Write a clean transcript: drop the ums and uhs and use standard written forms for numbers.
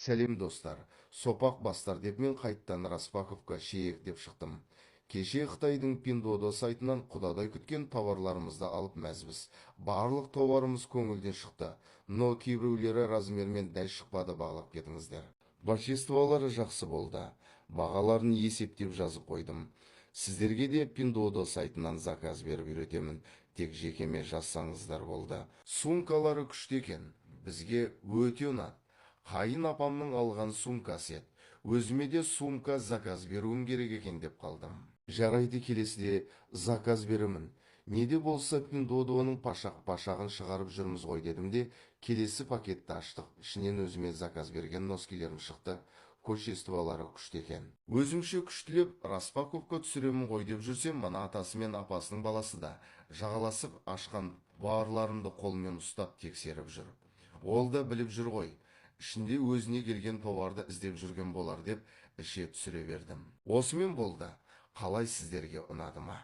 Сәлем достар, сопақ бастар деп мен қайттан Распаковқа шейік деп шықтым. Кеше Қытайдың Пиндодо сайтынан құдадай күткен товарларымызды алып мәзбіз. Барлық товарымыз көңілден шықты, но кейбіреулері размермен дәл шықпады, бағалап кетіңіздер. Качестволары жақсы болды. Бағаларын есептеп жазып қойдым. Сіздерге де Пиндодо сайтынан заказ беріп үйретемін. Тек жекеме жазсаңыздар болды. Сумкалары күшті екен. Бізге өте ұнады. Қайын апамның алған сумкасы еді. Өзіме де сумка заказ беруім керек екен деп қалдым. Жарайды, келесіде заказ беремін. Неде болса Пиндодоның пашағын шығарып жүрміз ғой дедім де, келесі пакетті аштық. Ішінен өзіме заказ берген носкилерім шықты. Качестволары күшті екен. Өзімше күштілеп Распаковқа түсіремін ғой деп жүрсем, мына атасы мен апасының баласы да жағаласып ашқан барларымды қолмен ұстап тексеріп жүр. Ол да біліп жүр ғой, ішінде өзіне келген товарды іздеп жүрген болар деп іше түсіре бердім. Осымен болды. Қалай, сіздерге ұнады ма?